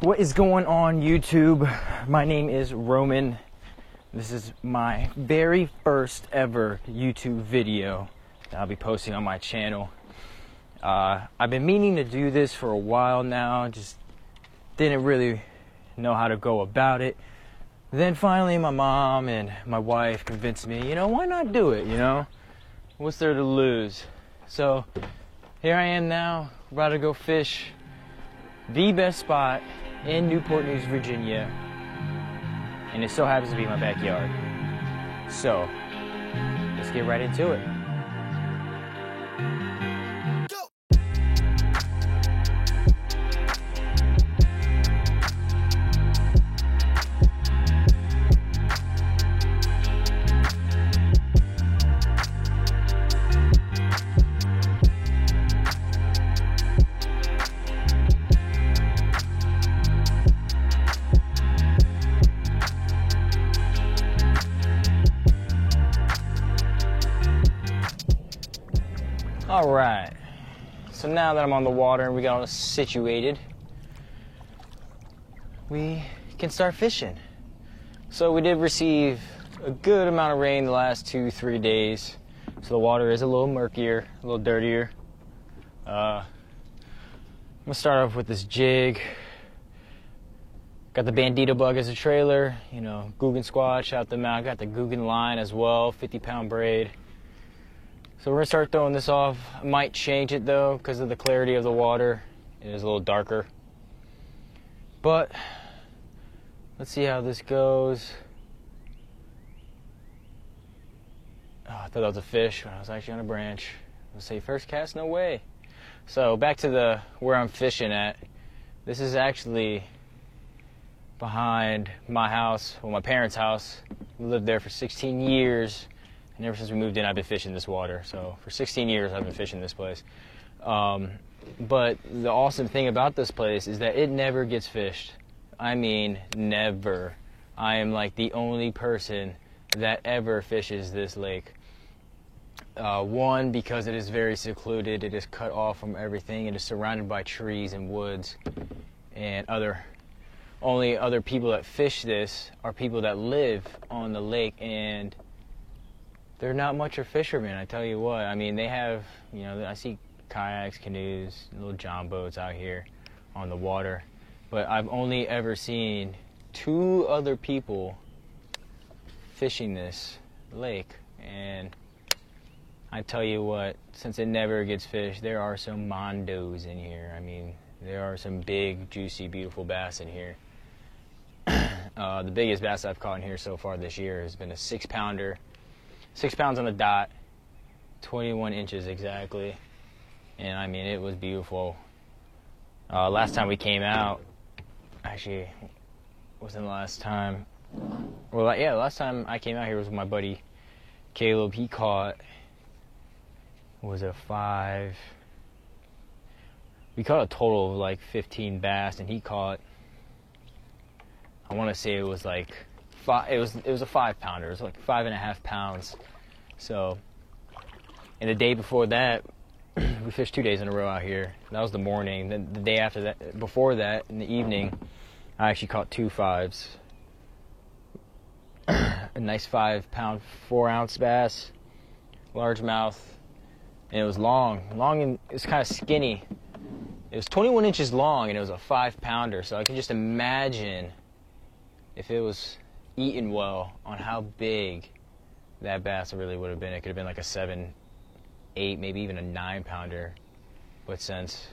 What is going on, YouTube? My name is Roman. This is my very first ever YouTube video that I'll be posting on my channel. I've been meaning to do this for a while now, just didn't really know how to go about it. Then finally my mom and my wife convinced me, why not do it, What's there to lose? So here I am now, about to go fish the best spot in Newport News, Virginia, and it so happens to be my backyard. So let's get right into it. Alright, so now that I'm on the water and we got all situated, we can start fishing. So we did receive a good amount of rain the last 2-3 days, so the water is a little murkier, a little dirtier. I'm gonna start off with this jig. Got the Bandito bug as a trailer, Googan Squad, shout them out. Got the Googan line as well, 50-pound braid. So we're gonna start throwing this off. I might change it though because of the clarity of the water. It is a little darker. But let's see how this goes. Oh, I thought that was a fish when I was actually on a branch. Let's say first cast, no way. So back to where I'm fishing at. This is actually behind my house, my parents' house. We lived there for 16 years. And ever since we moved in, I've been fishing this water. So for 16 years, I've been fishing this place. But the awesome thing about this place is that it never gets fished. I mean, never. I am like the only person that ever fishes this lake. One, because it is very secluded. It is cut off from everything. It is surrounded by trees and woods. And only other people that fish this are people that live on the lake, and they're not much of fishermen, I tell you what. I mean, they have, I see kayaks, canoes, little john boats out here on the water. But I've only ever seen 2 other people fishing this lake. And I tell you what, since it never gets fished, there are some mondos in here. I mean, there are some big, juicy, beautiful bass in here. The biggest bass I've caught in here so far this year has been a 6-pounder. 6 pounds on the dot, 21 inches exactly, and I mean, it was beautiful. Last time we came out, actually, wasn't the last time, well, yeah, the last time I came out here was with my buddy Caleb. He caught, we caught a total of like 15 bass, and he caught, I want to say it was like, it was a 5-pounder. It was like 5.5 pounds. So, and the day before that, we fished 2 days in a row out here. That was the morning. Then the day after that, before that, in the evening, I actually caught 2 5s. A nice 5-pound, 4-ounce bass, largemouth, and it was long, and it was kind of skinny. It was 21 inches long, and it was a 5-pounder. So I can just imagine if it was eaten well on how big that bass really would have been. It could have been like a 7, 8, maybe even a 9-pounder. But since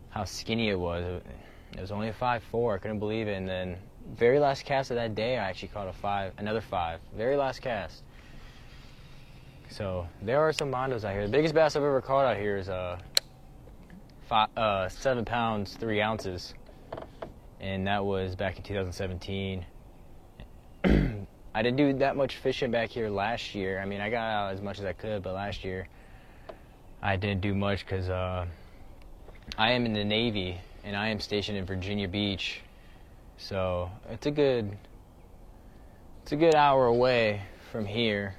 how skinny it was only a 5.4. I couldn't believe it. And then very last cast of that day, I actually caught another 5. Very last cast. So there are some mondos out here. The biggest bass I've ever caught out here is 7 pounds 3 ounces, and that was back in 2017. I didn't do that much fishing back here last year. I mean, I got out as much as I could, but last year I didn't do much because I am in the Navy and I am stationed in Virginia Beach, so it's a good hour away from here.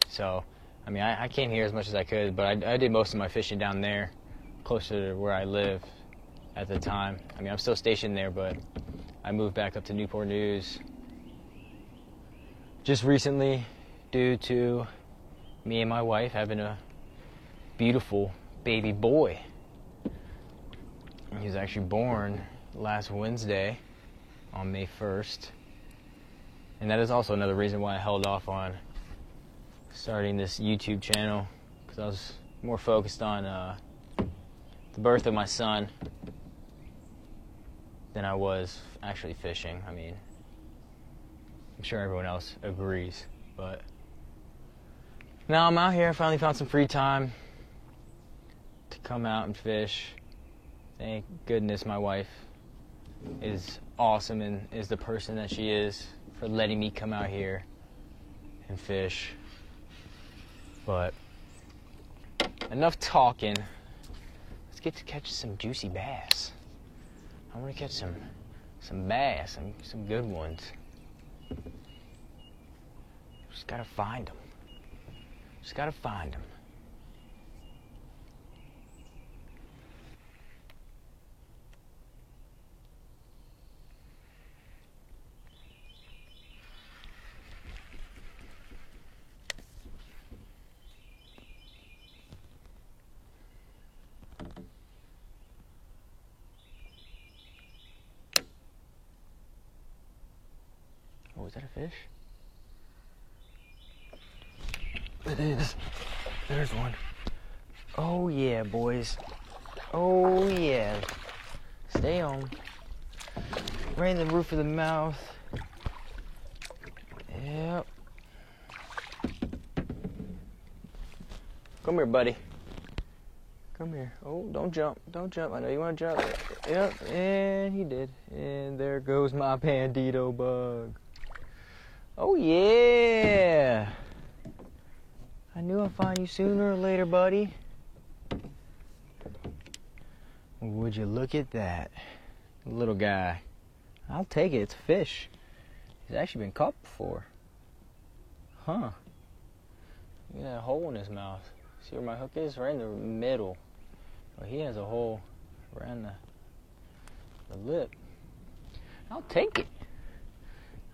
So I mean, I came here as much as I could, but I did most of my fishing down there, closer to where I live at the time. I mean, I'm still stationed there, but I moved back up to Newport News just recently due to me and my wife having a beautiful baby boy. He was actually born last Wednesday on May 1st. And that is also another reason why I held off on starting this YouTube channel, because I was more focused on the birth of my son than I was actually fishing. I mean, I'm sure everyone else agrees, but now I'm out here. I finally found some free time to come out and fish. Thank goodness my wife is awesome and is the person that she is for letting me come out here and fish. But enough talking. Let's get to catch some juicy bass. I want to catch some bass, some good ones. Just gotta find them. Just gotta find them. Oh, is that a fish? It is. There's one. Oh yeah, boys. Oh yeah. Stay on. Right in the roof of the mouth. Yep. Come here, buddy. Come here. Oh, don't jump. Don't jump. I know you want to jump. Yep, and he did. And there goes my bandito bug. Oh yeah. I knew I'd find you sooner or later, buddy. Would you look at that little guy? I'll take it. It's a fish. He's actually been caught before. Huh. Look at that hole in his mouth. See where my hook is? Right in the middle. Well, he has a hole around the lip. I'll take it.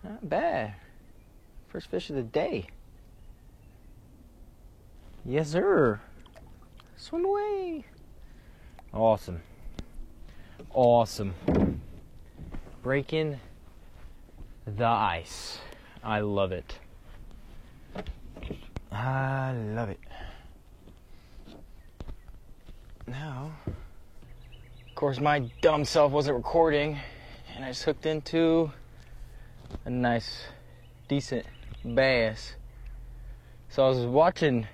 Not bad. First fish of the day. Yes, sir. Swim away. Awesome. Awesome. Breaking the ice. I love it. I love it. Now, of course, my dumb self wasn't recording, and I just hooked into a nice, decent bass. So I was watching.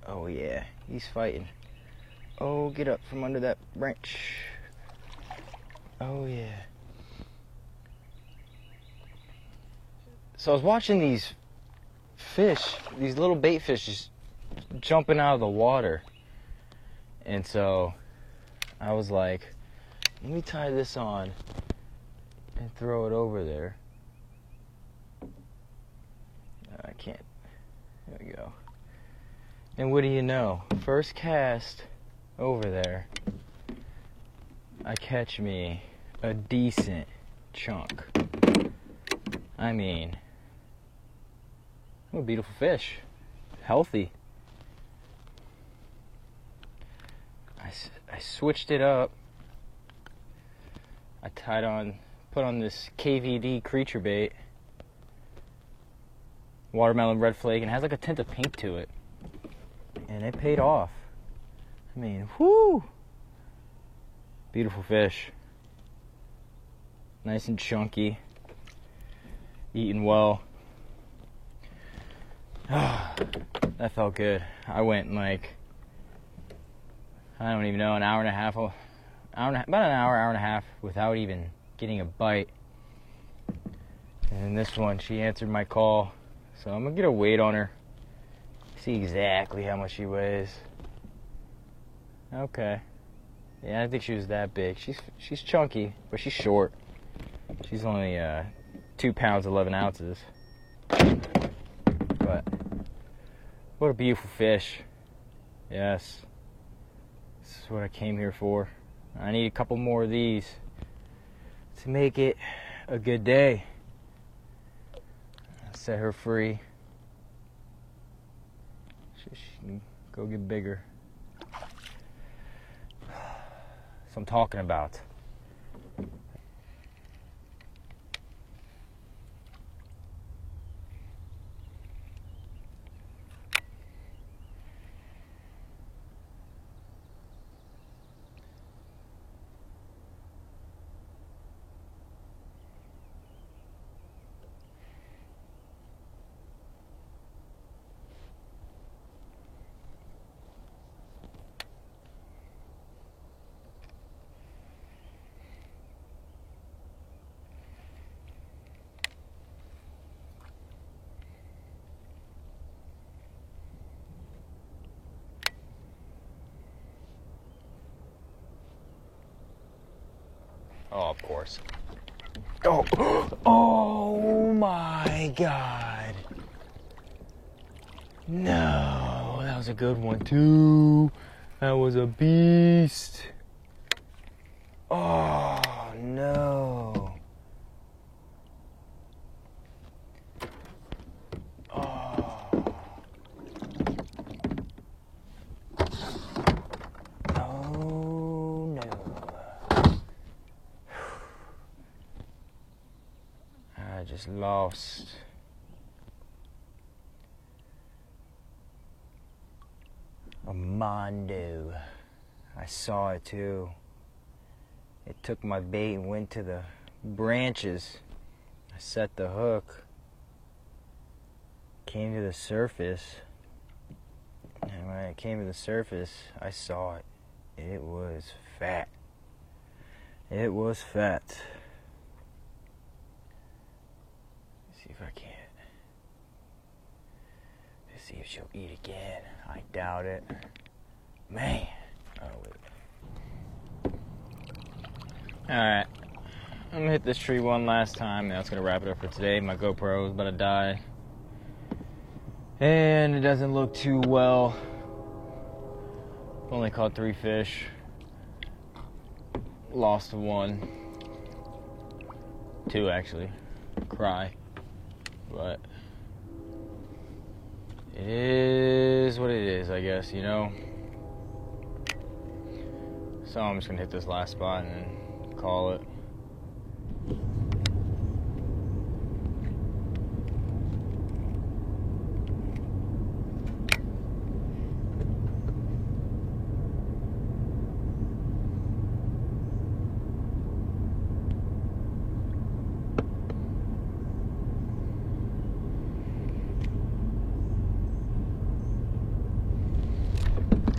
Oh yeah, he's fighting. Oh, get up from under that branch. Oh yeah. So I was watching these fish, these little bait fish just jumping out of the water. And so I was like, let me tie this on and throw it over there. I can't. There we go. And what do you know? First cast over there, I catch me a decent chunk. I mean, what a beautiful fish. Healthy. I switched it up. I put on this KVD creature bait. Watermelon red flake, and it has like a tint of pink to it. And it paid off. I mean, whoo! Beautiful fish. Nice and chunky. Eating well. That felt good. I went like, I don't even know, an hour and a half, about an hour and a half without even getting a bite. And this one, she answered my call. So I'm gonna get a weight on her. See exactly how much she weighs. Okay. Yeah, I think she was that big. She's chunky, but she's short. She's only 2 pounds 11 ounces. But what a beautiful fish. Yes. This is what I came here for. I need a couple more of these to make it a good day. Set her free. She can go get bigger. That's what I'm talking about. Oh, of course. Oh, oh my God. No, that was a good one too. That was a beast. Oh no. Oh. Oh no. I just lost. A mondo. I saw it too. It took my bait and went to the branches. I set the hook. Came to the surface. And when it came to the surface, I saw it. It was fat. It was fat. Let's see if I can. Let's see if she'll eat again. I doubt it. Man. Oh, wait. Alright. I'm gonna hit this tree one last time. That's gonna wrap it up for today. My GoPro is about to die. And it doesn't look too well. Only caught 3 fish. Lost 1. 2 actually. Cry. But it is what it is, I guess, you know? So I'm just gonna hit this last spot and then call it.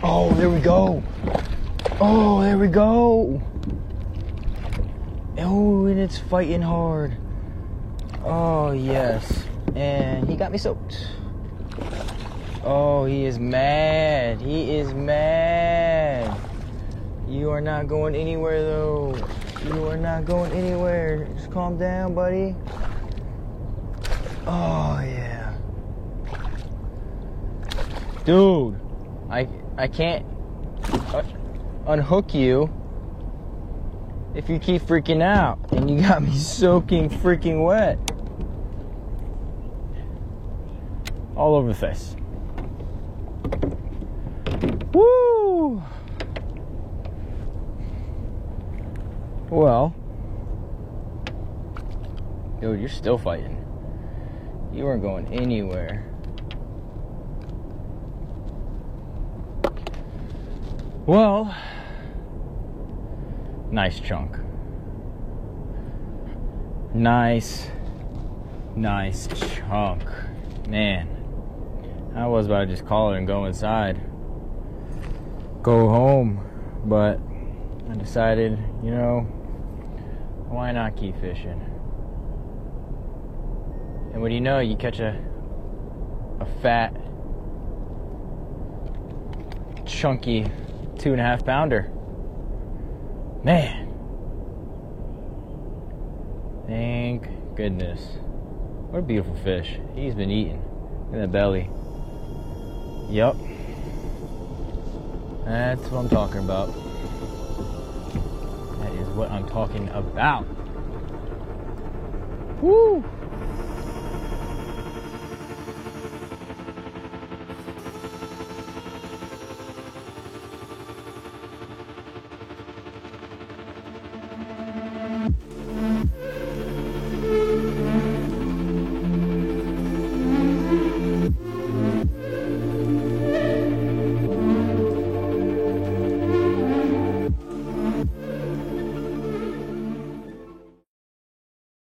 Oh, there we go. Oh, there we go. Oh, and it's fighting hard. Oh, yes. And he got me soaked. Oh, he is mad. He is mad. You are not going anywhere, though. You are not going anywhere. Just calm down, buddy. Oh, yeah. Dude, I can't unhook you if you keep freaking out, and you got me soaking freaking wet all over the face. Woo! Well, dude, you're still fighting. You weren't going anywhere. Well, nice chunk. Nice chunk. Man, I was about to just call it and go inside. Go home. But I decided, you know, why not keep fishing? And what do you know, you catch a fat, chunky 2.5 pounder. Man. Thank goodness. What a beautiful fish. He's been eating. Look at that belly. Yup. That's what I'm talking about. what I'm talking about. Woo!